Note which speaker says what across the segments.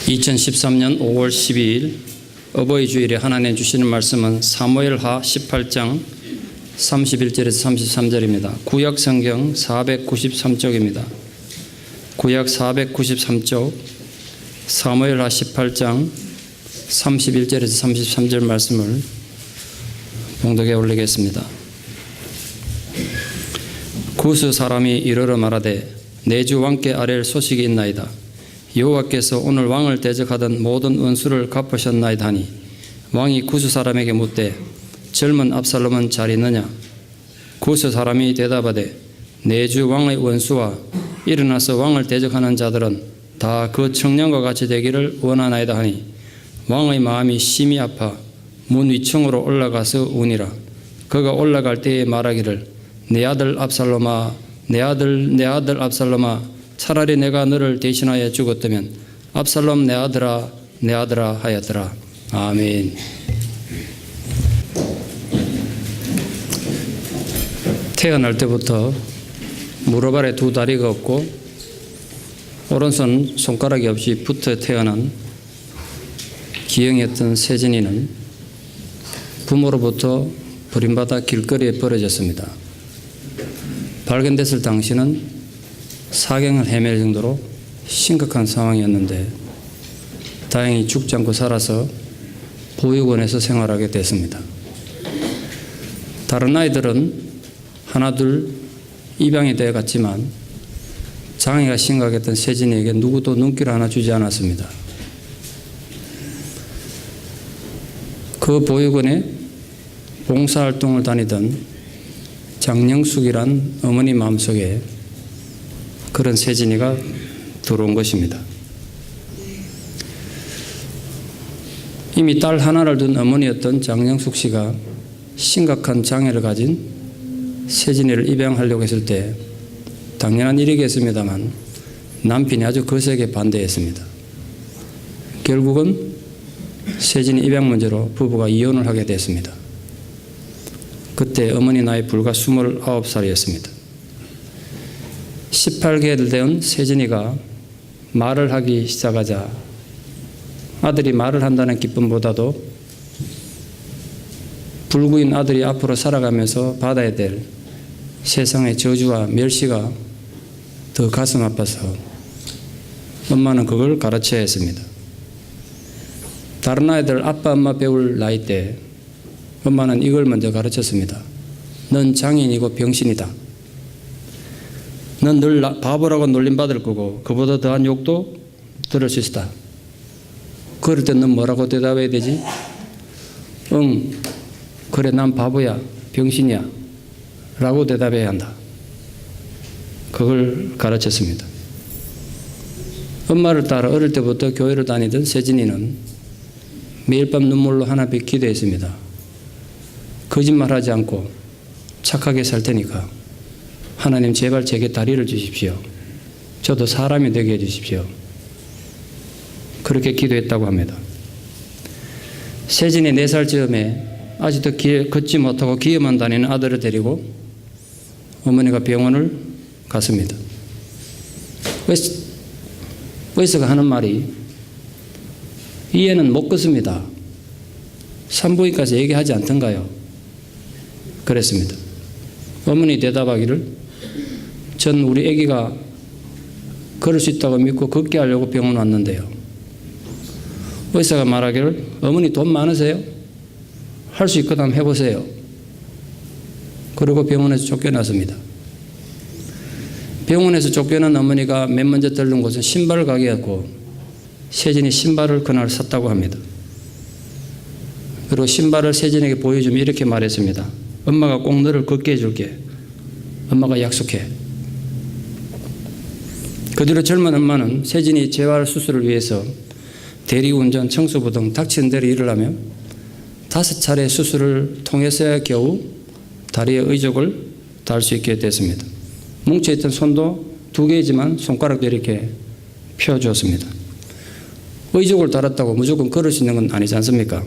Speaker 1: 2013년 5월 12일 어버이 주일에 하나님 주시는 말씀은 사무엘하 18장 31절에서 33절입니다. 구약 성경 493쪽입니다. 구약 493쪽 사무엘하 18장 31절에서 33절 말씀을 봉독에 올리겠습니다. 구스 사람이 이르러 말하되 내 주 왕께 아랠 소식이 있나이다. 여호와께서 오늘 왕을 대적하던 모든 원수를 갚으셨나이다 하니 왕이 구스 사람에게 묻되 젊은 압살롬은 잘 있느냐? 구스 사람이 대답하되 내 주 왕의 원수와 일어나서 왕을 대적하는 자들은 다 그 청년과 같이 되기를 원하나이다 하니 왕의 마음이 심히 아파 문 위층으로 올라가서 우니라. 그가 올라갈 때에 말하기를 내 아들 압살롬아, 내 아들 압살롬아, 차라리 내가 너를 대신하여 죽었다면 압살롬 내 아들아 하였더라. 아멘. 태어날 때부터 무릎 아래 두 다리가 없고 오른손 손가락이 없이 붙어 태어난 기형이었던 세진이는 부모로부터 버림받아 길거리에 버려졌습니다. 발견됐을 당시는 사경을 헤맬 정도로 심각한 상황이었는데 다행히 죽지 않고 살아서 보육원에서 생활하게 됐습니다. 다른 아이들은 하나둘 입양이 되어 갔지만 장애가 심각했던 세진이에게 누구도 눈길 하나 주지 않았습니다. 그 보육원에 봉사활동을 다니던 장영숙이란 어머니 마음속에 그런 세진이가 들어온 것입니다. 이미 딸 하나를 둔 어머니였던 장영숙 씨가 심각한 장애를 가진 세진이를 입양하려고 했을 때 당연한 일이겠습니다만 남편이 아주 거세게 반대했습니다. 결국은 세진이 입양 문제로 부부가 이혼을 하게 됐습니다. 그때 어머니 나이 불과 29살이었습니다. 18개월 된 세진이가 말을 하기 시작하자 아들이 말을 한다는 기쁨보다도 불구인 아들이 앞으로 살아가면서 받아야 될 세상의 저주와 멸시가 더 가슴 아파서 엄마는 그걸 가르쳐야 했습니다. 다른 아이들 아빠 엄마 배울 나이 때 엄마는 이걸 먼저 가르쳤습니다. 넌 장애인이고 병신이다. 넌 늘 바보라고 놀림받을 거고 그보다 더한 욕도 들을 수 있다. 그럴 때 넌 뭐라고 대답해야 되지? 응, 그래 난 바보야, 병신이야 라고 대답해야 한다. 그걸 가르쳤습니다. 엄마를 따라 어릴 때부터 교회를 다니던 세진이는 매일 밤 눈물로 하나씩 기도했습니다. 거짓말하지 않고 착하게 살 테니까 하나님 제발 제게 다리를 주십시오. 저도 사람이 되게 해주십시오. 그렇게 기도했다고 합니다. 세진이 4살 즈음에 아직도 걷지 못하고 기어만 다니는 아들을 데리고 어머니가 병원을 갔습니다. 의사가 하는 말이 이 애는 못 걷습니다. 산부인과에서 얘기하지 않던가요? 그랬습니다. 어머니 대답하기를 전 우리 아기가 걸을 수 있다고 믿고 걷게 하려고 병원 왔는데요. 의사가 말하기를 어머니 돈 많으세요? 할 수 있거든 해보세요. 그리고 병원에서 쫓겨났습니다. 병원에서 쫓겨난 어머니가 맨 먼저 들른 곳은 신발 가게였고 세진이 신발을 그날 샀다고 합니다. 그리고 신발을 세진에게 보여주며 이렇게 말했습니다. 엄마가 꼭 너를 걷게 해줄게. 엄마가 약속해. 그 뒤로 젊은 엄마는 세진이 재활 수술을 위해서 대리운전, 청소부 등 닥치는 대로 일을 하며 5차례 수술을 통해서야 겨우 다리에 의족을 달 수 있게 됐습니다. 뭉쳐있던 손도 2개이지만 손가락도 이렇게 펴주었습니다. 의족을 달았다고 무조건 걸을 수 있는 건 아니지 않습니까?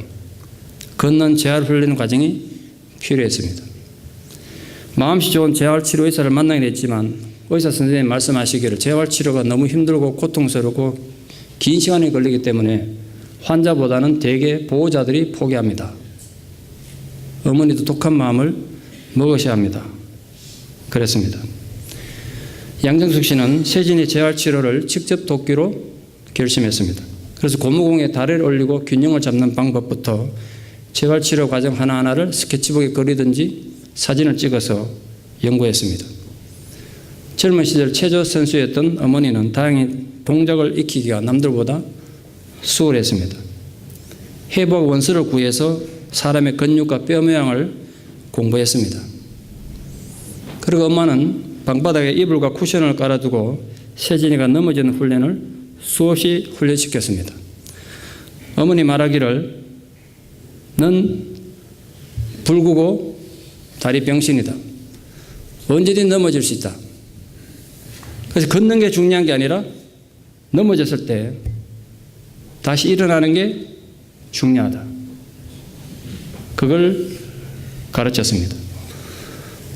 Speaker 1: 걷는 재활 훈련 과정이 필요했습니다. 마음씨 좋은 재활치료 의사를 만나게 됐지만 의사 선생님이 말씀하시기를 재활치료가 너무 힘들고 고통스럽고 긴 시간이 걸리기 때문에 환자보다는 대개 보호자들이 포기합니다. 어머니도 독한 마음을 먹으셔야 합니다. 그랬습니다. 양정숙 씨는 세진이 재활치료를 직접 돕기로 결심했습니다. 그래서 고무공에 다리를 올리고 균형을 잡는 방법부터 재활치료 과정 하나하나를 스케치북에 그리든지 사진을 찍어서 연구했습니다. 젊은 시절 체조 선수였던 어머니는 다행히 동작을 익히기가 남들보다 수월했습니다. 회복 원서를 구해서 사람의 근육과 뼈 모양을 공부했습니다. 그리고 엄마는 방바닥에 이불과 쿠션을 깔아두고 세진이가 넘어지는 훈련을 수없이 훈련시켰습니다. 어머니 말하기를 넌 불구고 다리 병신이다. 언제든 넘어질 수 있다. 그래서 걷는 게 중요한 게 아니라 넘어졌을 때 다시 일어나는 게 중요하다. 그걸 가르쳤습니다.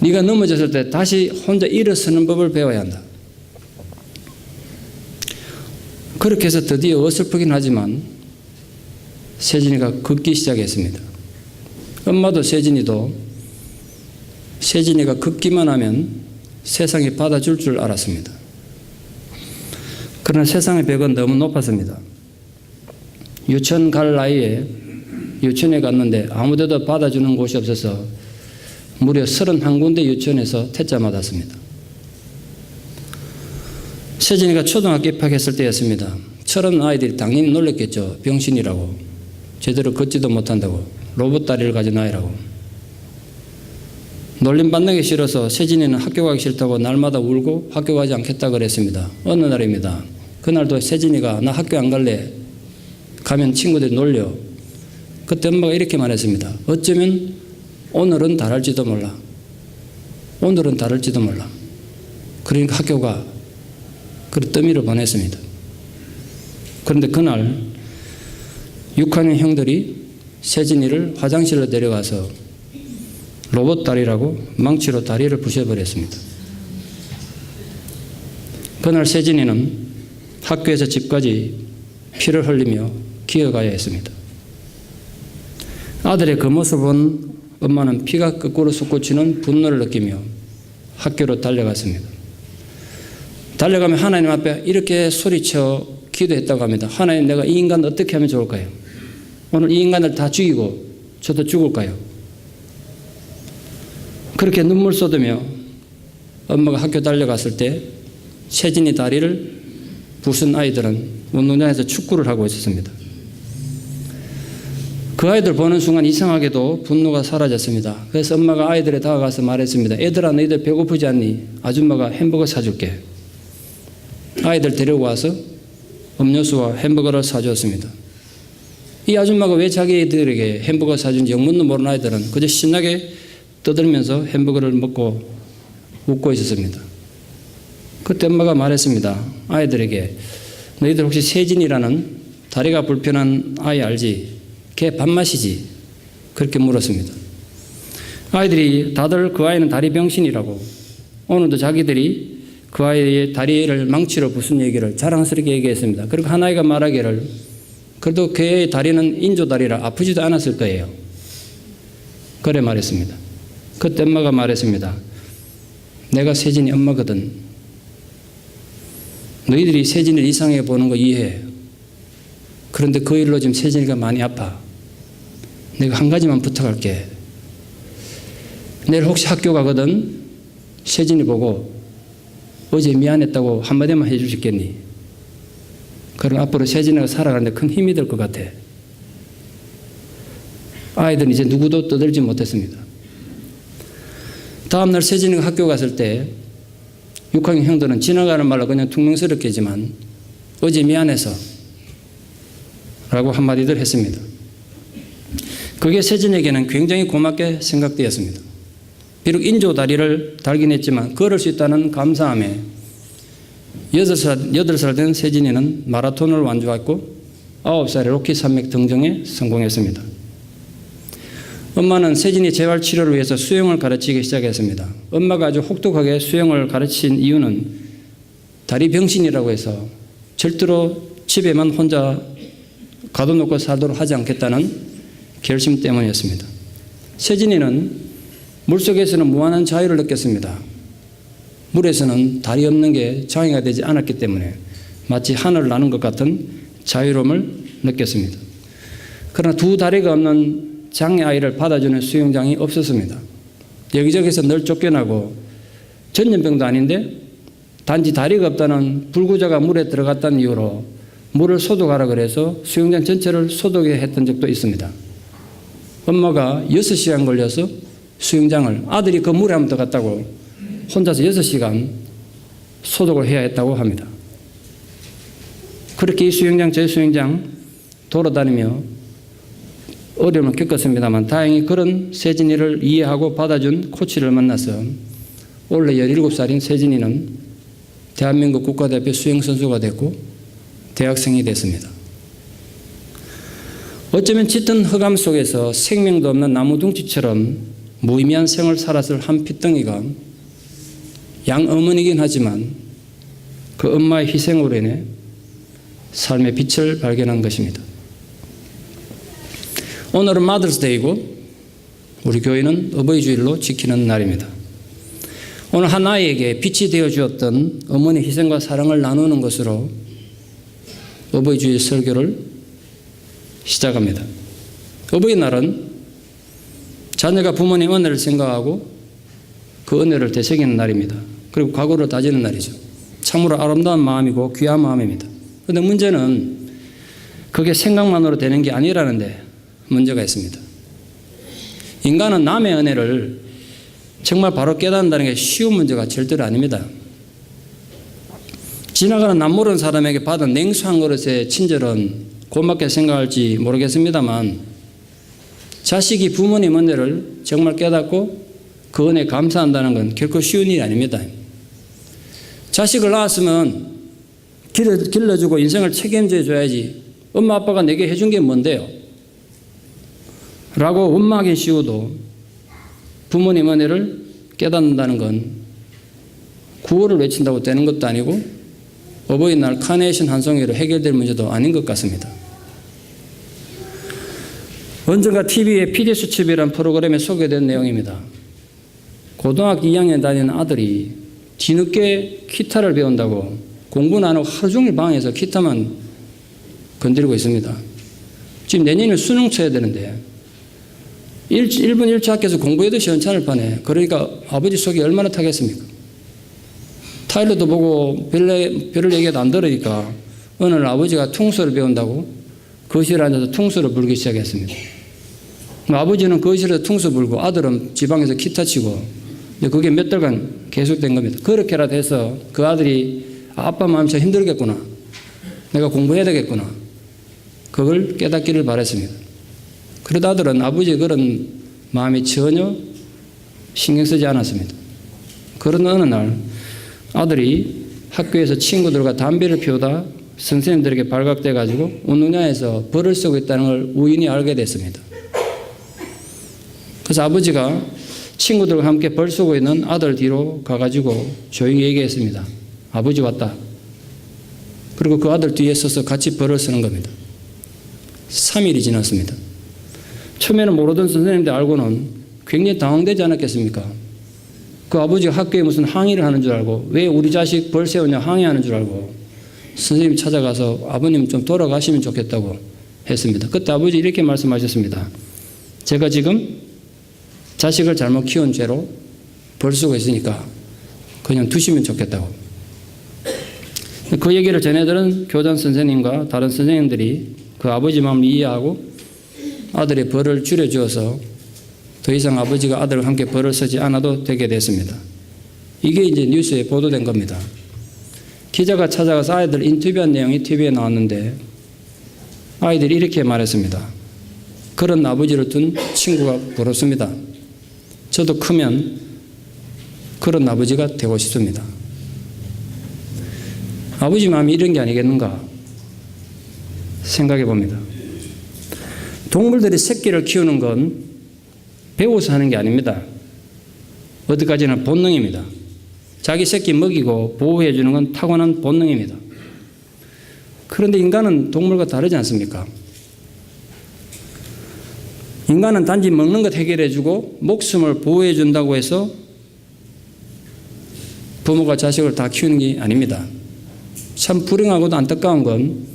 Speaker 1: 네가 넘어졌을 때 다시 혼자 일어서는 법을 배워야 한다. 그렇게 해서 드디어 어설프긴 하지만 세진이가 걷기 시작했습니다. 엄마도 세진이가 걷기만 하면 세상이 받아줄 줄 알았습니다. 그러나 세상의 벽은 너무 높았습니다. 유치원 갈 나이에 유치원에 갔는데 아무데도 받아주는 곳이 없어서 무려 31군데 유치원에서 퇴짜 맞았습니다. 세진이가 초등학교 입학했을 때였습니다. 철없는 아이들이 당연히 놀랬겠죠. 병신이라고. 제대로 걷지도 못한다고. 로봇 다리를 가진 아이라고. 놀림받는 게 싫어서 세진이는 학교 가기 싫다고 날마다 울고 학교 가지 않겠다 그랬습니다. 어느 날입니다. 그날도 세진이가 나 학교 안 갈래. 가면 친구들이 놀려. 그때 엄마가 이렇게 말했습니다. 어쩌면 오늘은 다를지도 몰라. 오늘은 다를지도 몰라. 그러니까 학교가 그 떠미를 보냈습니다. 그런데 그날 6학년 형들이 세진이를 화장실로 데려가서 로봇 다리라고 망치로 다리를 부셔버렸습니다. 그날 세진이는 학교에서 집까지 피를 흘리며 기어가야 했습니다. 아들의 그 모습을 본 엄마는 피가 거꾸로 솟구치는 분노를 느끼며 학교로 달려갔습니다. 달려가면 하나님 앞에 이렇게 소리쳐 기도했다고 합니다. 하나님, 내가 이 인간을 어떻게 하면 좋을까요? 오늘 이 인간을 다 죽이고 저도 죽을까요? 그렇게 눈물 쏟으며 엄마가 학교 달려갔을 때 세진이 다리를 부순 아이들은 운동장에서 축구를 하고 있었습니다. 그 아이들 보는 순간 이상하게도 분노가 사라졌습니다. 그래서 엄마가 아이들에 다가가서 말했습니다. 애들아, 너희들 배고프지 않니? 아줌마가 햄버거 사줄게. 아이들 데리고 와서 음료수와 햄버거를 사주었습니다. 이 아줌마가 왜 자기들에게 햄버거 사준지 영문도 모르는 아이들은 그저 신나게 떠들면서 햄버거를 먹고 웃고 있었습니다. 그때 엄마가 말했습니다. 아이들에게 너희들 혹시 세진이라는 다리가 불편한 아이 알지? 걔 밥맛이지? 그렇게 물었습니다. 아이들이 다들 그 아이는 다리 병신이라고 오늘도 자기들이 그 아이의 다리를 망치로 부순 얘기를 자랑스럽게 얘기했습니다. 그리고 한 아이가 말하기를 그래도 그의 다리는 인조다리라 아프지도 않았을 거예요. 그래 말했습니다. 그때 엄마가 말했습니다. 내가 세진이 엄마거든. 너희들이 세진이를 이상하게 보는 거 이해해. 그런데 그 일로 지금 세진이가 많이 아파. 내가 한 가지만 부탁할게. 내일 혹시 학교 가거든 세진이 보고 어제 미안했다고 한마디만 해줄 수 있겠니? 그럼 앞으로 세진이가 살아가는데 큰 힘이 될 것 같아. 아이들은 이제 누구도 떠들지 못했습니다. 다음날 세진이가 학교 갔을 때 6학년 형들은 지나가는 말로 그냥 퉁명스럽게지만 어제 미안해서 라고 한마디들 했습니다. 그게 세진에게는 굉장히 고맙게 생각되었습니다. 비록 인조 다리를 달긴 했지만 걸을 수 있다는 감사함에 8살 된 세진이는 마라톤을 완주했고 9살에 로키 산맥 등정에 성공했습니다. 엄마는 세진이 재활치료를 위해서 수영을 가르치기 시작했습니다. 엄마가 아주 혹독하게 수영을 가르친 이유는 다리 병신이라고 해서 절대로 집에만 혼자 가둬놓고 살도록 하지 않겠다는 결심 때문이었습니다. 세진이는 물속에서는 무한한 자유를 느꼈습니다. 물에서는 다리 없는 게 장애가 되지 않았기 때문에 마치 하늘을 나는 것 같은 자유로움을 느꼈습니다. 그러나 두 다리가 없는 장애아이를 받아주는 수영장이 없었습니다. 여기저기서 늘 쫓겨나고 전염병도 아닌데 단지 다리가 없다는 불구자가 물에 들어갔다는 이유로 물을 소독하라 그래서 수영장 전체를 소독해 했던 적도 있습니다. 엄마가 6시간 걸려서 수영장을 아들이 그 물에 한번 들어갔다고 혼자서 6시간 소독을 해야 했다고 합니다. 그렇게 이 수영장, 저 수영장 돌아다니며 어려움을 겪었습니다만 다행히 그런 세진이를 이해하고 받아준 코치를 만나서 원래 17살인 세진이는 대한민국 국가대표 수영선수가 됐고 대학생이 됐습니다. 어쩌면 짙은 흑암 속에서 생명도 없는 나무둥지처럼 무의미한 생을 살았을 한 핏덩이가 양어머니긴 하지만 그 엄마의 희생으로 인해 삶의 빛을 발견한 것입니다. 오늘은 마더스데이고 우리 교회는 어버이 주일로 지키는 날입니다. 오늘 한 아이에게 빛이 되어 주었던 어머니의 희생과 사랑을 나누는 것으로 어버이 주일 설교를 시작합니다. 어버이날은 자녀가 부모님 은혜를 생각하고 그 은혜를 되새기는 날입니다. 그리고 과거를 다지는 날이죠. 참으로 아름다운 마음이고 귀한 마음입니다. 그런데 문제는 그게 생각만으로 되는 게 아니라는 데 문제가 있습니다. 인간은 남의 은혜를 정말 바로 깨닫는다는 게 쉬운 문제가 절대로 아닙니다. 지나가는 남모르는 사람에게 받은 냉수 한 그릇의 친절은 고맙게 생각할지 모르겠습니다만 자식이 부모님 은혜를 정말 깨닫고 그 은혜에 감사한다는 건 결코 쉬운 일이 아닙니다. 자식을 낳았으면 길러주고 인생을 책임져 줘야지 엄마 아빠가 내게 해준 게 뭔데요? 라고 원망하기 쉬워도 부모님 은혜를 깨닫는다는 건 구호를 외친다고 되는 것도 아니고 어버이날 카네이션 한 송이로 해결될 문제도 아닌 것 같습니다. 언젠가 TV에 PD수첩이라는 프로그램에 소개된 내용입니다. 고등학교 2학년 다니는 아들이 뒤늦게 기타를 배운다고 공부는 안 하고 하루 종일 방에서 기타만 건드리고 있습니다. 지금 내년에 수능 쳐야 되는데 1분 1초 학교에서 공부해도 시원찮을 판에 그러니까 아버지 속이 얼마나 타겠습니까? 타일러도 보고 별을 얘기해도 안 들으니까 어느 날 아버지가 퉁소를 배운다고 거실에 앉아서 퉁소를 불기 시작했습니다. 아버지는 거실에서 퉁소 불고 아들은 지방에서 기타 치고 그게 몇 달간 계속된 겁니다. 그렇게라도 해서 그 아들이 아빠 마음이 참 힘들겠구나. 내가 공부해야 되겠구나. 그걸 깨닫기를 바랬습니다. 그러다 아들은 아버지의 그런 마음이 전혀 신경 쓰지 않았습니다. 그런 어느 날 아들이 학교에서 친구들과 담배를 피우다 선생님들에게 발각돼 가지고 운동장에서 벌을 쓰고 있다는 걸 우연히 알게 됐습니다. 그래서 아버지가 친구들과 함께 벌 쓰고 있는 아들 뒤로 가가지고 조용히 얘기했습니다. 아버지 왔다. 그리고 그 아들 뒤에 서서 같이 벌을 쓰는 겁니다. 3일이 지났습니다. 처음에는 모르던 선생님들 알고는 굉장히 당황되지 않았겠습니까? 그 아버지가 학교에 무슨 항의를 하는 줄 알고 왜 우리 자식 벌 세우냐 항의하는 줄 알고 선생님이 찾아가서 아버님 좀 돌아가시면 좋겠다고 했습니다. 그때 아버지 이렇게 말씀하셨습니다. 제가 지금 자식을 잘못 키운 죄로 벌 쓰고 있으니까 그냥 두시면 좋겠다고. 그 얘기를 전해들은 교장 선생님과 다른 선생님들이 그 아버지 마음을 이해하고 아들의 벌을 줄여주어서 더 이상 아버지가 아들과 함께 벌을 쓰지 않아도 되게 됐습니다. 이게 이제 뉴스에 보도된 겁니다. 기자가 찾아가서 아이들 인터뷰한 내용이 TV에 나왔는데 아이들이 이렇게 말했습니다. 그런 아버지를 둔 친구가 부럽습니다. 저도 크면 그런 아버지가 되고 싶습니다. 아버지 마음이 이런 게 아니겠는가 생각해 봅니다. 동물들이 새끼를 키우는 건 배워서 하는 게 아닙니다. 어디까지나 본능입니다. 자기 새끼 먹이고 보호해 주는 건 타고난 본능입니다. 그런데 인간은 동물과 다르지 않습니까? 인간은 단지 먹는 것 해결해주고 목숨을 보호해준다고 해서 부모가 자식을 다 키우는 게 아닙니다. 참 불행하고도 안타까운 건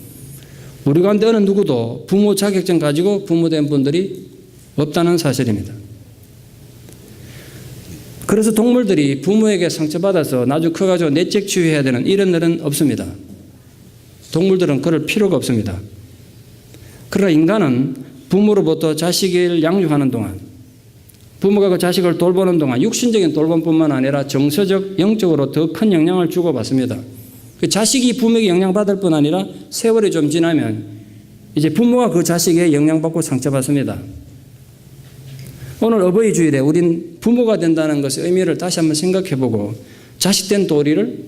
Speaker 1: 우리 가운데 어느 누구도 부모 자격증 가지고 부모된 분들이 없다는 사실입니다. 그래서 동물들이 부모에게 상처받아서 나중에 커가지고 내적 치유해야 되는 이런 일은 없습니다. 동물들은 그럴 필요가 없습니다. 그러나 인간은 부모로부터 자식을 양육하는 동안, 부모가 그 자식을 돌보는 동안 육신적인 돌봄뿐만 아니라 정서적, 영적으로 더 큰 영향을 주고받습니다. 그 자식이 부모에게 영향받을 뿐 아니라 세월이 좀 지나면 이제 부모가 그 자식에 영향받고 상처받습니다. 오늘 어버이 주일에 우린 부모가 된다는 것의 의미를 다시 한번 생각해보고 자식된 도리를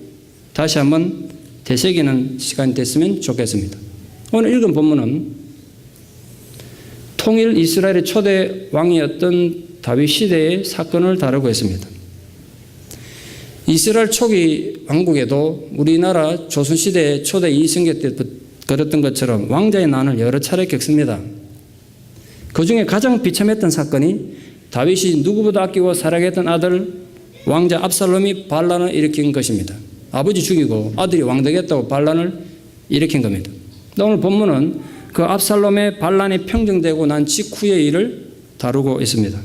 Speaker 1: 다시 한번 되새기는 시간이 됐으면 좋겠습니다. 오늘 읽은 본문은 통일 이스라엘의 초대 왕이었던 다윗 시대의 사건을 다루고 있습니다. 이스라엘 초기 왕국에도 우리나라 조선시대 초대 이승계 때 그랬던 것처럼 왕자의 난을 여러 차례 겪습니다. 그 중에 가장 비참했던 사건이 다윗이 누구보다 아끼고 사랑했던 아들 왕자 압살롬이 반란을 일으킨 것입니다. 아버지 죽이고 아들이 왕 되겠다고 반란을 일으킨 겁니다. 오늘 본문은 그 압살롬의 반란이 평정되고 난 직후의 일을 다루고 있습니다.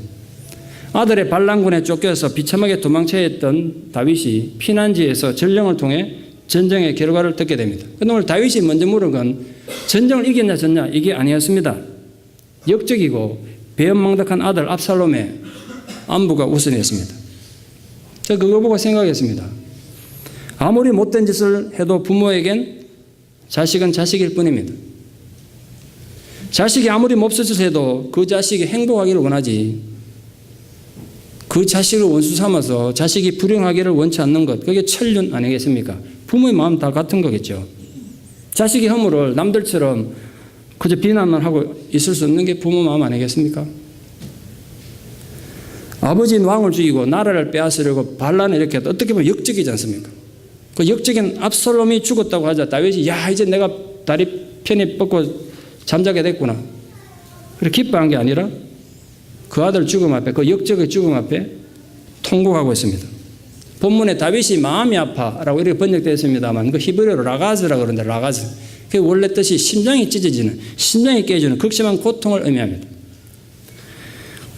Speaker 1: 아들의 반란군에 쫓겨서 비참하게 도망쳐야 했던 다윗이 피난지에서 전령을 통해 전쟁의 결과를 듣게 됩니다. 그런데 오늘 다윗이 먼저 물은 건 전쟁을 이겼냐 졌냐 이게 아니었습니다. 역적이고 배은망덕한 아들 압살롬의 안부가 우선이었습니다. 제가 그거 보고 생각했습니다. 아무리 못된 짓을 해도 부모에겐 자식은 자식일 뿐입니다. 자식이 아무리 몹쓸 짓을 해도 그 자식이 행복하기를 원하지 그 자식을 원수 삼아서 자식이 불행하기를 원치 않는 것, 그게 천륜 아니겠습니까? 부모의 마음 다 같은 거겠죠. 자식이 허물을 남들처럼 그저 비난만 하고 있을 수 없는 게 부모 마음 아니겠습니까? 아버지는 왕을 죽이고 나라를 빼앗으려고 반란을 일으켰다. 어떻게 보면 역적이지 않습니까? 그 역적인 압살롬이 죽었다고 하자 다윗이 야 이제 내가 다리 편히 뻗고 잠자게 됐구나. 그렇게 기뻐한 게 아니라 그 아들 죽음 앞에 그 역적의 죽음 앞에 통곡하고 있습니다. 본문에 다윗이 마음이 아파라고 이렇게 번역되어 있습니다만 그 히브리어로 라가즈라고 그러는데 라가즈 그 원래 뜻이 심장이 찢어지는 심장이 깨지는 극심한 고통을 의미합니다.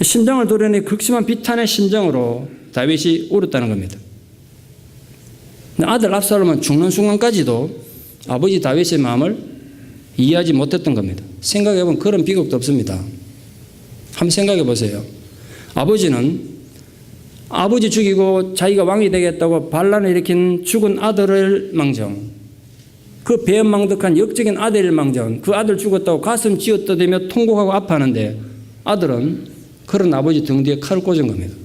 Speaker 1: 심장을 도려내 극심한 비탄의 심정으로 다윗이 울었다는 겁니다. 아들 압살롬은 죽는 순간까지도 아버지 다윗의 마음을 이해하지 못했던 겁니다. 생각해보면 그런 비극도 없습니다. 한번 생각해 보세요. 아버지는 아버지 죽이고 자기가 왕이 되겠다고 반란을 일으킨 죽은 아들을 망정, 그 배은망덕한 역적인 아들을 망정, 그 아들 죽었다고 가슴 쥐어뜯으며 통곡하고 아파하는데 아들은 그런 아버지 등 뒤에 칼을 꽂은 겁니다.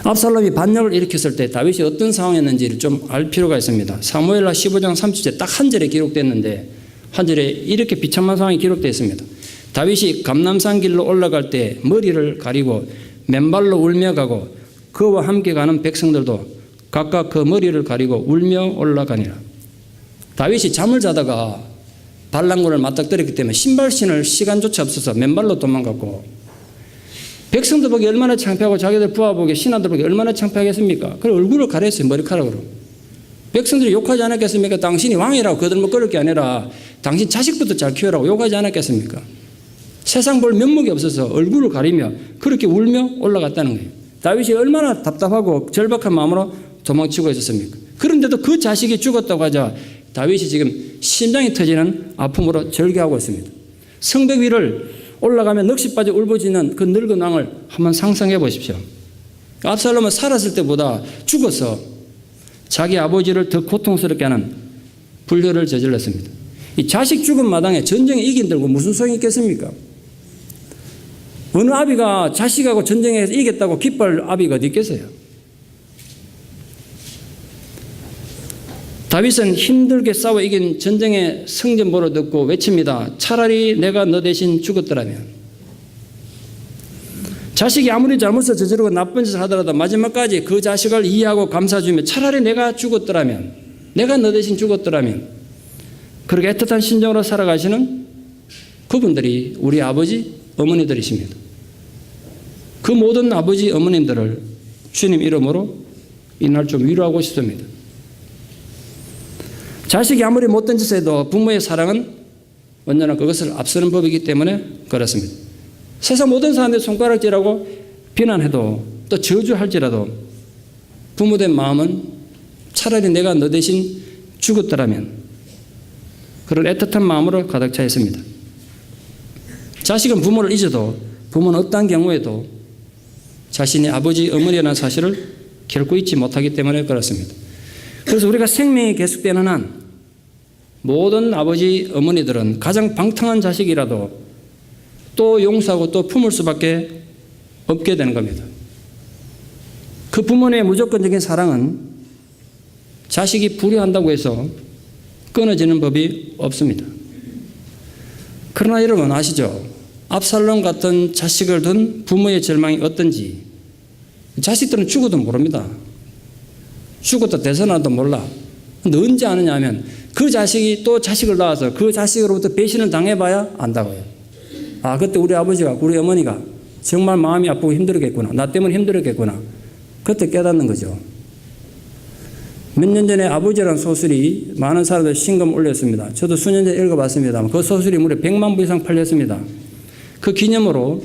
Speaker 1: 압살롬이 반역을 일으켰을 때 다윗이 어떤 상황이었는지를 좀 알 필요가 있습니다. 사무엘하 15장 30절 딱 한 절에 기록됐는데 한 절에 이렇게 비참한 상황이 기록되어 있습니다. 다윗이 감람산 길로 올라갈 때 머리를 가리고 맨발로 울며 가고 그와 함께 가는 백성들도 각각 그 머리를 가리고 울며 올라가니라. 다윗이 잠을 자다가 반란군을 맞닥뜨렸기 때문에 신발 신을 시간조차 없어서 맨발로 도망갔고 백성들 보기 얼마나 창피하고 자기들 부하 보기 신하들 보기 얼마나 창피하겠습니까? 그래 얼굴을 가렸어요. 머리카락으로. 백성들이 욕하지 않았겠습니까? 당신이 왕이라고 거들먹거릴 게 아니라 당신 자식부터 잘 키우라고 욕하지 않았겠습니까? 세상 볼 면목이 없어서 얼굴을 가리며 그렇게 울며 올라갔다는 거예요. 다윗이 얼마나 답답하고 절박한 마음으로 도망치고 있었습니까? 그런데도 그 자식이 죽었다고 하자 다윗이 지금 심장이 터지는 아픔으로 절개하고 있습니다. 성벽 위를 올라가며 넋이 빠져 울부짖는 그 늙은 왕을 한번 상상해 보십시오. 압살롬은 살았을 때보다 죽어서 자기 아버지를 더 고통스럽게 하는 불효를 저질렀습니다. 이 자식 죽은 마당에 전쟁에 이긴다고 무슨 소용이 있겠습니까? 어느 아비가 자식하고 전쟁에서 이겼다고 기뻐할 아비가 어디 있겠어요? 다윗은 힘들게 싸워 이긴 전쟁의 성전보를 듣고 외칩니다. 차라리 내가 너 대신 죽었더라면. 자식이 아무리 잘못을 저지르고 나쁜 짓을 하더라도 마지막까지 그 자식을 이해하고 감싸주며 차라리 내가 죽었더라면 내가 너 대신 죽었더라면. 그렇게 애틋한 심정으로 살아가시는 그분들이 우리 아버지, 어머니들이십니다. 그 모든 아버지, 어머님들을 주님 이름으로 이날 좀 위로하고 싶습니다. 자식이 아무리 못된 짓을 해도 부모의 사랑은 언제나 그것을 앞서는 법이기 때문에 그렇습니다. 세상 모든 사람들 손가락질하고 비난해도 또 저주할지라도 부모된 마음은 차라리 내가 너 대신 죽었더라면 그런 애틋한 마음으로 가득 차 있습니다. 자식은 부모를 잊어도 부모는 어떠한 경우에도 자신이 아버지, 어머니라는 사실을 결코 잊지 못하기 때문에 그렇습니다. 그래서 우리가 생명이 계속되는 한 모든 아버지, 어머니들은 가장 방탕한 자식이라도 또 용서하고 또 품을 수밖에 없게 되는 겁니다. 그 부모님의 무조건적인 사랑은 자식이 불효한다고 해서 끊어지는 법이 없습니다. 그러나 여러분 아시죠? 압살롬 같은 자식을 둔 부모의 절망이 어떤지 자식들은 죽어도 모릅니다. 죽어도 대선화도 몰라. 근데 언제 아느냐 하면 그 자식이 또 자식을 낳아서 그 자식으로부터 배신을 당해봐야 안다고요. 아, 그때 우리 아버지가, 우리 어머니가 정말 마음이 아프고 힘들었겠구나. 나 때문에 힘들었겠구나. 그때 깨닫는 거죠. 몇 년 전에 아버지라는 소설이 많은 사람들 신금 올렸습니다. 저도 수년 전에 읽어봤습니다만 그 소설이 무려 100만 부 이상 팔렸습니다. 그 기념으로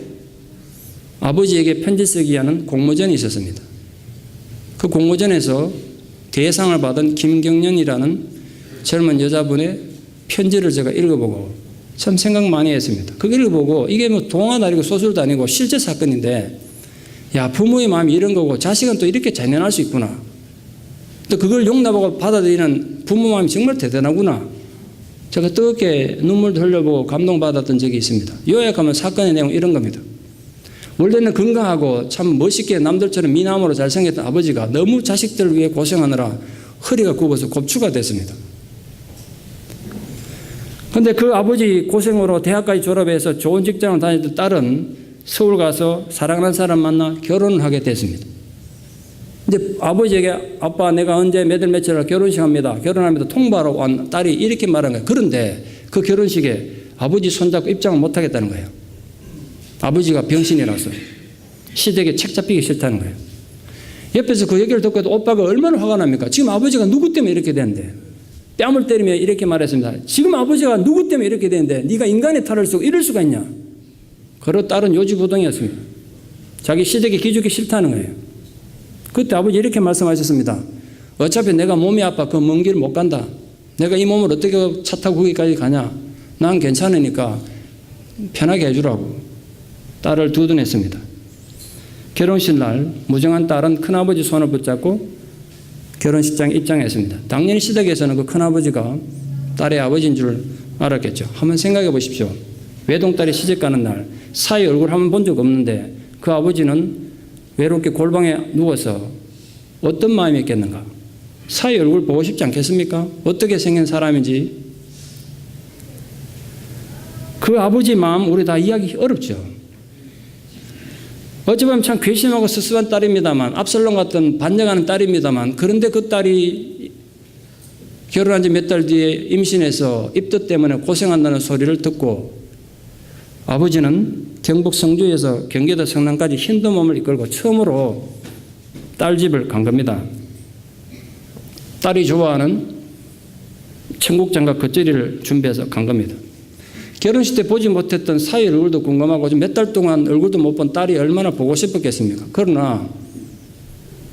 Speaker 1: 아버지에게 편지 쓰기 하는 공모전이 있었습니다. 그 공모전에서 대상을 받은 김경련이라는 젊은 여자분의 편지를 제가 읽어보고 참 생각 많이 했습니다. 그 읽어보고 이게 뭐 동화도 아니고 소설도 아니고 실제 사건인데 야, 부모의 마음이 이런 거고 자식은 또 이렇게 잔인할 수 있구나. 또 그걸 용납하고 받아들이는 부모 마음이 정말 대단하구나. 제가 뜨겁게 눈물도 흘려보고 감동받았던 적이 있습니다. 요약하면 사건의 내용은 이런 겁니다. 원래는 건강하고 참 멋있게 남들처럼 미남으로 잘생겼던 아버지가 너무 자식들을 위해 고생하느라 허리가 굽어서 곱추가 됐습니다. 그런데 그 아버지 고생으로 대학까지 졸업해서 좋은 직장을 다니던 딸은 서울 가서 사랑하는 사람 만나 결혼을 하게 됐습니다. 이제 아버지에게 아빠 내가 언제 몇 월 며칠 날 결혼식 합니다. 결혼합니다. 통보하러 온 딸이 이렇게 말한 거예요. 그런데 그 결혼식에 아버지 손잡고 입장을 못 하겠다는 거예요. 아버지가 병신이라서 시댁에 책 잡히기 싫다는 거예요. 옆에서 그 얘기를 듣고도 오빠가 얼마나 화가 납니까? 지금 아버지가 누구 때문에 이렇게 되는데 뺨을 때리며 이렇게 말했습니다. 지금 아버지가 누구 때문에 이렇게 되는데 네가 인간의 탈을 쓰고 이럴 수가 있냐? 그러 딸은 요지부동이었습니다. 자기 시댁에 기죽기 싫다는 거예요. 그때 아버지 이렇게 말씀하셨습니다. 어차피 내가 몸이 아파 그 먼 길 못 간다. 내가 이 몸을 어떻게 차 타고 거기까지 가냐. 난 괜찮으니까 편하게 해주라고 딸을 두둔했습니다. 결혼식 날 무정한 딸은 큰아버지 손을 붙잡고 결혼식장에 입장했습니다. 당연히 시댁에서는 그 큰아버지가 딸의 아버지인 줄 알았겠죠. 한번 생각해 보십시오. 외동딸이 시집 가는 날 사위 얼굴 한번 본 적 없는데 그 아버지는 외롭게 골방에 누워서 어떤 마음이 있겠는가? 사위 얼굴 보고 싶지 않겠습니까? 어떻게 생긴 사람인지. 그 아버지 마음 우리 다 이해하기 어렵죠. 어찌 보면 참 괘씸하고 스스한 딸입니다만 압살롬 같은 반역하는 딸입니다만 그런데 그 딸이 결혼한 지 몇 달 뒤에 임신해서 입덧 때문에 고생한다는 소리를 듣고 아버지는 경북 성주에서 경기도 성남까지 힘든 몸을 이끌고 처음으로 딸 집을 간 겁니다. 딸이 좋아하는 청국장과 겉절이를 준비해서 간 겁니다. 결혼식 때 보지 못했던 사위 얼굴도 궁금하고 몇 달 동안 얼굴도 못 본 딸이 얼마나 보고 싶었겠습니까? 그러나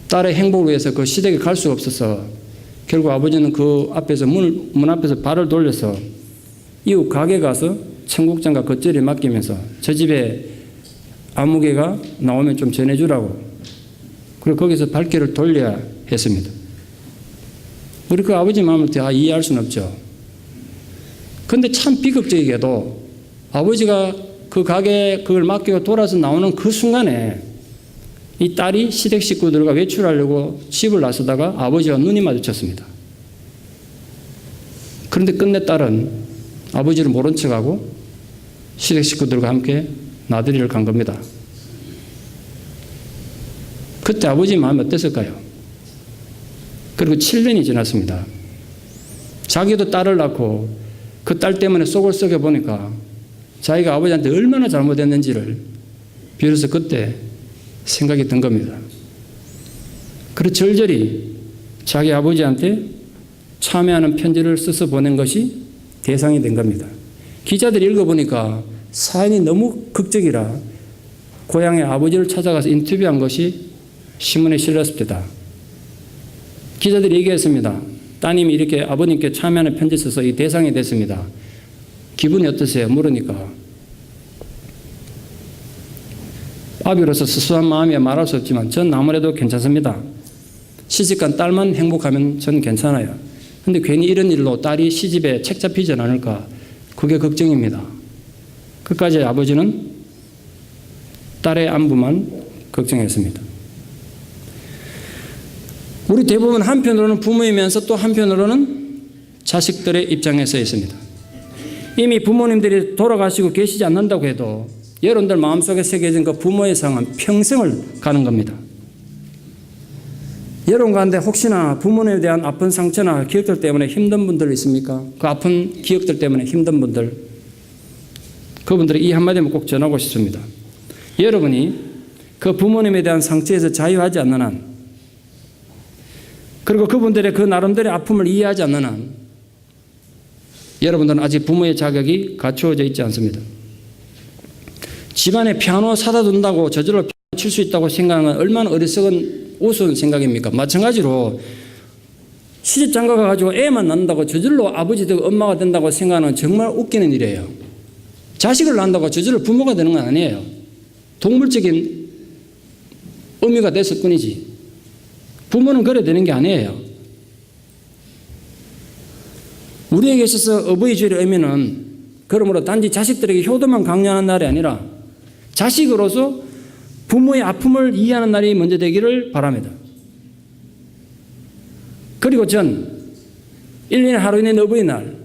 Speaker 1: 딸의 행복을 위해서 그 시댁에 갈 수가 없어서 결국 아버지는 그 앞에서 문 앞에서 발을 돌려서 이웃 가게 가서 청국장과 겉절이 맡기면서 저 집에 아무개가 나오면 좀 전해주라고. 그리고 거기서 발길을 돌려야 했습니다. 우리 그 아버지 마음을 다 이해할 수는 없죠. 그런데 참 비극적이게도 아버지가 그 가게 그걸 맡기고 돌아서 나오는 그 순간에 이 딸이 시댁 식구들과 외출하려고 집을 나서다가 아버지와 눈이 마주쳤습니다. 그런데 끝내 딸은 아버지를 모른 척하고 시댁 식구들과 함께 나들이를 간 겁니다. 그때 아버지 마음이 어땠을까요? 그리고 7년이 지났습니다. 자기도 딸을 낳고 그 딸 때문에 속을 썩여 보니까 자기가 아버지한테 얼마나 잘못했는지를 비로소 그때 생각이 든 겁니다. 그래서 절절히 자기 아버지한테 참여하는 편지를 써서 보낸 것이 대상이 된 겁니다. 기자들이 읽어보니까 사연이 너무 극적이라 고향의 아버지를 찾아가서 인터뷰한 것이 신문에 실렸습니다. 기자들이 얘기했습니다. 따님이 이렇게 아버님께 참여하는 편지 써서 이 대상이 됐습니다. 기분이 어떠세요? 물으니까 아비로서 수수한 마음이야 말할 수 없지만 전 아무래도 괜찮습니다. 시집간 딸만 행복하면 전 괜찮아요. 근데 괜히 이런 일로 딸이 시집에 책 잡히지 않을까 그게 걱정입니다. 끝까지 아버지는 딸의 안부만 걱정했습니다. 우리 대부분 한편으로는 부모이면서 또 한편으로는 자식들의 입장에 서 있습니다. 이미 부모님들이 돌아가시고 계시지 않는다고 해도 여러분들 마음속에 새겨진 그 부모의 상은 평생을 가는 겁니다. 여러분 가운데 혹시나 부모님에 대한 아픈 상처나 기억들 때문에 힘든 분들 있습니까? 그 아픈 기억들 때문에 힘든 분들, 그분들이 이 한마디만 꼭 전하고 싶습니다. 여러분이 그 부모님에 대한 상처에서 자유하지 않는 한, 그리고 그분들의 그 나름대로의 아픔을 이해하지 않는 한 여러분들은 아직 부모의 자격이 갖추어져 있지 않습니다. 집안에 피아노 사다 둔다고 저절로 피아노 칠 수 있다고 생각하는 건 얼마나 어리석은 우스운 생각입니까? 마찬가지로 시집 장가 가가지고 애만 낳는다고 저절로 아버지 되고 엄마가 된다고 생각하는 건 정말 웃기는 일이에요. 자식을 낳는다고 저절로 부모가 되는 건 아니에요. 동물적인 의미가 됐을 뿐이지 부모는 그래 되는 게 아니에요. 우리에게 있어서 어버이 주일의 의미는 그러므로 단지 자식들에게 효도만 강요하는 날이 아니라 자식으로서 부모의 아픔을 이해하는 날이 먼저 되기를 바랍니다. 그리고 전 1년에 하루 있는 어버이날,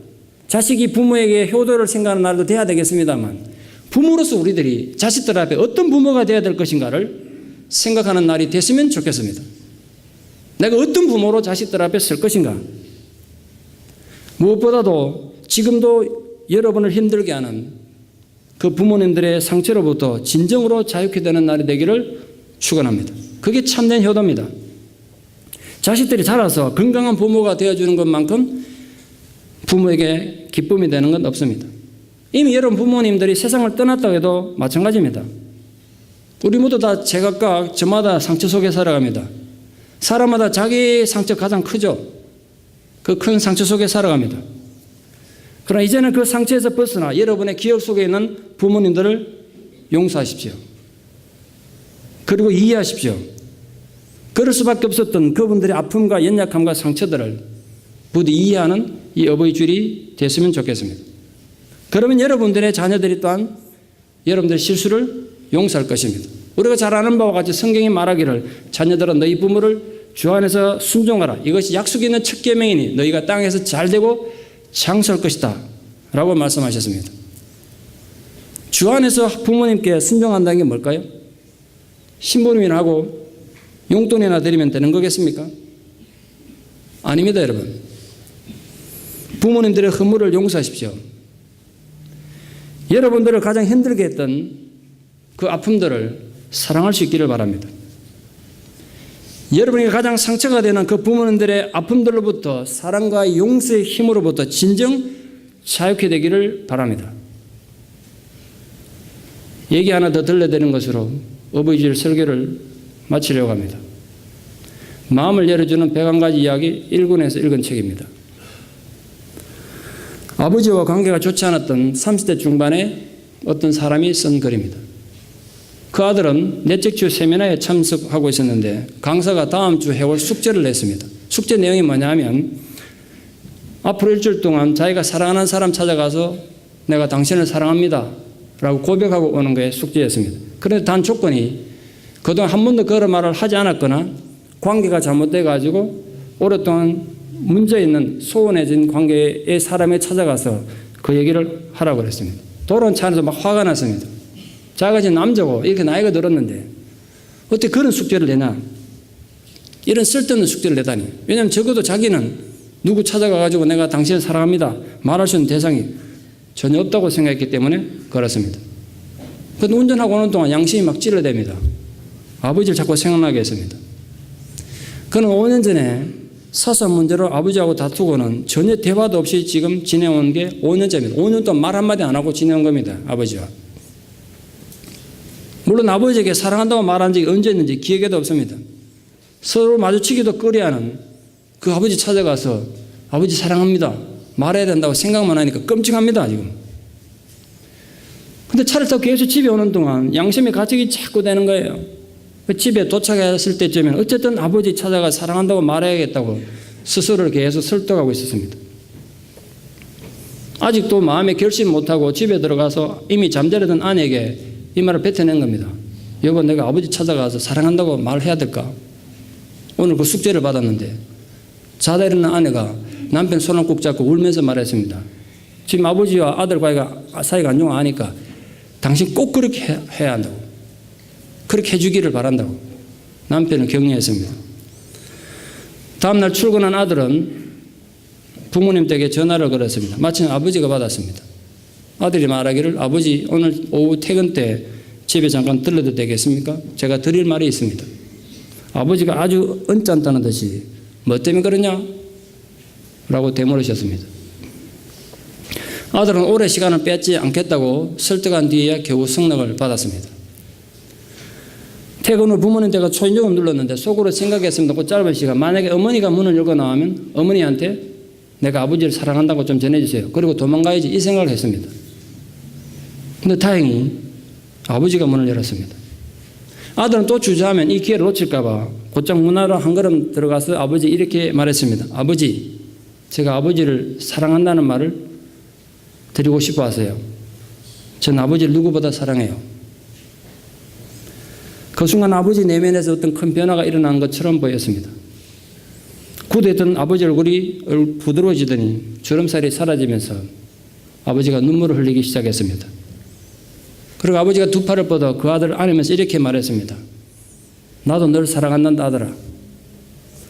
Speaker 1: 자식이 부모에게 효도를 생각하는 날도 돼야 되겠습니다만 부모로서 우리들이 자식들 앞에 어떤 부모가 되어야 될 것인가를 생각하는 날이 됐으면 좋겠습니다. 내가 어떤 부모로 자식들 앞에 설 것인가. 무엇보다도 지금도 여러분을 힘들게 하는 그 부모님들의 상처로부터 진정으로 자유케 되는 날이 되기를 축원합니다. 그게 참된 효도입니다. 자식들이 자라서 건강한 부모가 되어주는 것만큼 부모에게 기쁨이 되는 건 없습니다. 이미 여러분 부모님들이 세상을 떠났다고 해도 마찬가지입니다. 우리 모두 다 제각각 저마다 상처 속에 살아갑니다. 사람마다 자기 상처 가장 크죠. 그 큰 상처 속에 살아갑니다. 그러나 이제는 그 상처에서 벗어나 여러분의 기억 속에 있는 부모님들을 용서하십시오. 그리고 이해하십시오. 그럴 수밖에 없었던 그분들의 아픔과 연약함과 상처들을 부디 이해하는 이 어버이 주일이 됐으면 좋겠습니다. 그러면 여러분들의 자녀들이 또한 여러분들의 실수를 용서할 것입니다. 우리가 잘 아는 바와 같이 성경이 말하기를 자녀들아 너희 부모를 주 안에서 순종하라. 이것이 약속이 있는 첫 계명이니 너희가 땅에서 잘되고 장수할 것이다 라고 말씀하셨습니다. 주 안에서 부모님께 순종한다는 게 뭘까요? 신부님이나 하고 용돈이나 드리면 되는 거겠습니까? 아닙니다, 여러분. 부모님들의 허물을 용서하십시오. 여러분들을 가장 힘들게 했던 그 아픔들을 사랑할 수 있기를 바랍니다. 여러분에게 가장 상처가 되는 그 부모님들의 아픔들로부터 사랑과 용서의 힘으로부터 진정 자유케 되기를 바랍니다. 얘기 하나 더 들려드리는 것으로 어버이주일 설교를 마치려고 합니다. 마음을 열어주는 101가지 이야기 1권에서 읽은 책입니다. 아버지와 관계가 좋지 않았던 30대 중반의 어떤 사람이 쓴 글입니다. 그 아들은 내적주 세미나에 참석하고 있었는데 강사가 다음 주 해올 숙제를 냈습니다. 숙제 내용이 뭐냐면 앞으로 일주일 동안 자기가 사랑하는 사람 찾아가서 내가 당신을 사랑합니다 라고 고백하고 오는 게 숙제였습니다. 그런데 단 조건이 그동안 한 번도 그런 말을 하지 않았거나 관계가 잘못돼 가지고 오랫동안 문제 있는 소원해진 관계의 사람에 찾아가서 그 얘기를 하라고 그랬습니다. 돌아온 차 안에서 막 화가 났습니다. 자기가 지금 남자고 이렇게 나이가 들었는데 어떻게 그런 숙제를 내냐. 이런 쓸데없는 숙제를 내다니. 왜냐하면 적어도 자기는 누구 찾아가가지고 내가 당신을 사랑합니다 말할 수 있는 대상이 전혀 없다고 생각했기 때문에 그렇습니다. 근데 운전하고 오는 동안 양심이 막 찔러댑니다. 아버지를 자꾸 생각나게 했습니다. 그는 5년 전에 사소한 문제로 아버지하고 다투고는 전혀 대화도 없이 지금 지내온 게 5년째입니다. 5년 동안 말 한마디 안 하고 지내온 겁니다. 아버지와. 물론 아버지에게 사랑한다고 말한 적이 언제 있는지 기억에도 없습니다. 서로 마주치기도 꺼려하는 그 아버지 찾아가서 아버지 사랑합니다 말해야 된다고 생각만 하니까 끔찍합니다 지금. 근데 차를 타고 계속 집에 오는 동안 양심의 가책이 자꾸 되는 거예요. 집에 도착했을 때쯤에는 어쨌든 아버지 찾아가 사랑한다고 말해야겠다고 스스로를 계속 설득하고 있었습니다. 아직도 마음에 결심 못하고 집에 들어가서 이미 잠자리던 아내에게 이 말을 뱉어낸 겁니다. 여보, 내가 아버지 찾아가서 사랑한다고 말해야 될까? 오늘 그 숙제를 받았는데 자다 일어난 아내가 남편 손을 꼭 잡고 울면서 말했습니다. 지금 아버지와 아들 사이가 안 좋아하니까 당신 꼭 그렇게 해야 한다고. 그렇게 해주기를 바란다고 남편은 격려했습니다. 다음날 출근한 아들은 부모님 댁에 전화를 걸었습니다. 마침 아버지가 받았습니다. 아들이 말하기를 아버지 오늘 오후 퇴근 때 집에 잠깐 들러도 되겠습니까? 제가 드릴 말이 있습니다. 아버지가 아주 언짢다는 듯이 뭐 때문에 그러냐? 라고 되물으셨습니다. 아들은 오래 시간을 뺏지 않겠다고 설득한 뒤에야 겨우 승낙을 받았습니다. 퇴근 후 부모님 댁가 초인종을 눌렀는데 속으로 생각했습니다. 그 짧은 시간 만약에 어머니가 문을 열고 나오면 어머니한테 내가 아버지를 사랑한다고 좀 전해주세요. 그리고 도망가야지 이 생각을 했습니다. 근데 다행히 아버지가 문을 열었습니다. 아들은 또 주저하면 이 기회를 놓칠까 봐 곧장 문 안으로 한 걸음 들어가서 아버지 이렇게 말했습니다. 아버지, 제가 아버지를 사랑한다는 말을 드리고 싶어 하세요. 전 아버지를 누구보다 사랑해요. 그 순간 아버지 내면에서 어떤 큰 변화가 일어난 것처럼 보였습니다. 굳어있던 아버지 얼굴이 부드러워지더니 주름살이 사라지면서 아버지가 눈물을 흘리기 시작했습니다. 그리고 아버지가 두 팔을 뻗어 그 아들을 안으면서 이렇게 말했습니다. 나도 널 사랑한다 아들아.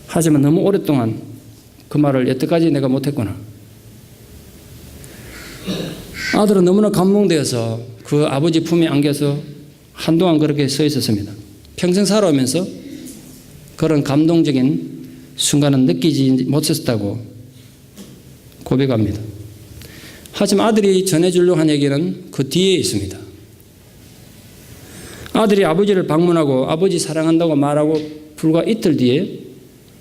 Speaker 1: 하지만 너무 오랫동안 그 말을 여태까지 내가 못했구나. 아들은 너무나 감동되어서 그 아버지 품에 안겨서 한동안 그렇게 서 있었습니다. 평생 살아오면서 그런 감동적인 순간은 느끼지 못했다고 고백합니다. 하지만 아들이 전해주려고 한 얘기는 그 뒤에 있습니다. 아들이 아버지를 방문하고 아버지 사랑한다고 말하고 불과 이틀 뒤에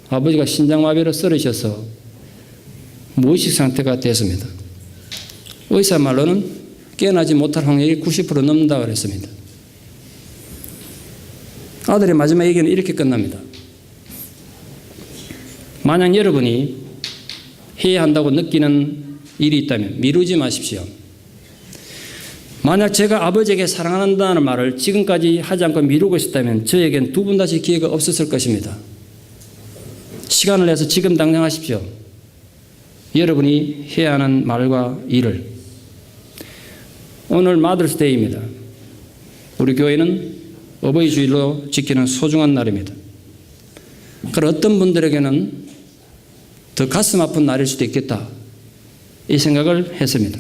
Speaker 1: 아버지가 신장마비로 쓰러지셔서 무의식 상태가 됐습니다. 의사 말로는 깨어나지 못할 확률이 90% 넘는다고 그랬습니다. 아들의 마지막 얘기는 이렇게 끝납니다. 만약 여러분이 해야 한다고 느끼는 일이 있다면 미루지 마십시오. 만약 제가 아버지에게 사랑한다는 말을 지금까지 하지 않고 미루고 있었다면 저에겐 두 번 다시 기회가 없었을 것입니다. 시간을 내서 지금 당장 하십시오. 여러분이 해야 하는 말과 일을. 오늘 마더스데이입니다. 우리 교회는 어버이 주일로 지키는 소중한 날입니다. 그런 어떤 분들에게는 더 가슴 아픈 날일 수도 있겠다 이 생각을 했습니다.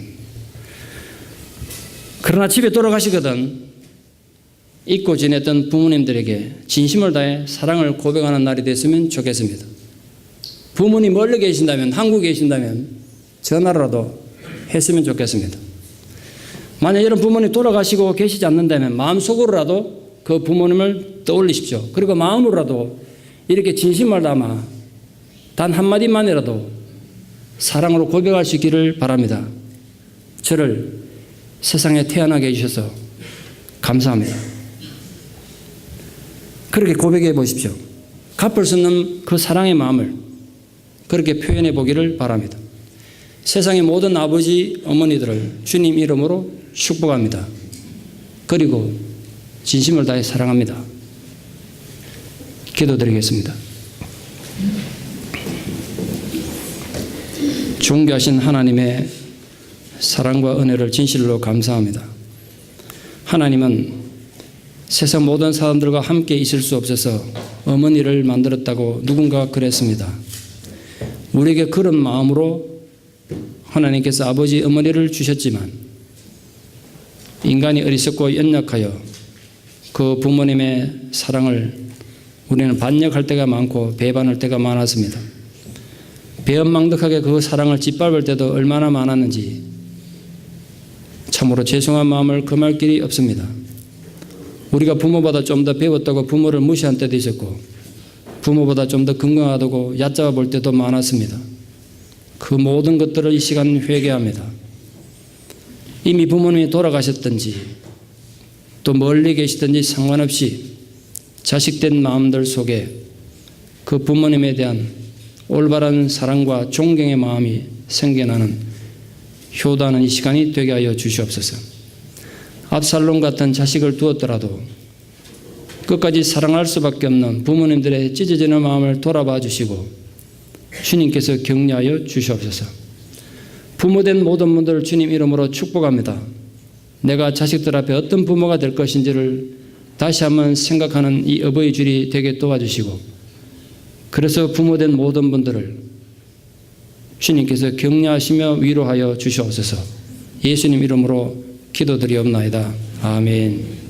Speaker 1: 그러나 집에 돌아가시거든 잊고 지냈던 부모님들에게 진심을 다해 사랑을 고백하는 날이 됐으면 좋겠습니다. 부모님 멀리 계신다면 한국에 계신다면 전화라도 했으면 좋겠습니다. 만약 이런 부모님 돌아가시고 계시지 않는다면 마음속으로라도 그 부모님을 떠올리십시오. 그리고 마음으로라도 이렇게 진심을 담아 단 한마디만이라도 사랑으로 고백할 수 있기를 바랍니다. 저를 세상에 태어나게 해주셔서 감사합니다. 그렇게 고백해 보십시오. 갚을 수 없는 그 사랑의 마음을 그렇게 표현해 보기를 바랍니다. 세상의 모든 아버지, 어머니들을 주님 이름으로 축복합니다. 그리고 진심을 다해 사랑합니다. 기도드리겠습니다. 존귀하신 하나님의 사랑과 은혜를 진실로 감사합니다. 하나님은 세상 모든 사람들과 함께 있을 수 없어서 어머니를 만들었다고 누군가 그랬습니다. 우리에게 그런 마음으로 하나님께서 아버지 어머니를 주셨지만 인간이 어리석고 연약하여 그 부모님의 사랑을 우리는 반역할 때가 많고 배반할 때가 많았습니다. 배은망덕하게 그 사랑을 짓밟을 때도 얼마나 많았는지 참으로 죄송한 마음을 금할 길이 없습니다. 우리가 부모보다 좀 더 배웠다고 부모를 무시한 때도 있었고 부모보다 좀 더 건강하다고 얕잡아 볼 때도 많았습니다. 그 모든 것들을 이 시간 회개합니다. 이미 부모님이 돌아가셨든지 또 멀리 계시든지 상관없이 자식된 마음들 속에 그 부모님에 대한 올바른 사랑과 존경의 마음이 생겨나는 효도하는 이 시간이 되게 하여 주시옵소서. 압살롬 같은 자식을 두었더라도 끝까지 사랑할 수밖에 없는 부모님들의 찢어지는 마음을 돌아봐 주시고 주님께서 격려하여 주시옵소서. 부모된 모든 분들을 주님 이름으로 축복합니다. 내가 자식들 앞에 어떤 부모가 될 것인지를 다시 한번 생각하는 이 어버이 줄이 되게 도와주시고 그래서 부모된 모든 분들을 주님께서 격려하시며 위로하여 주시옵소서. 예수님 이름으로 기도드리옵나이다. 아멘.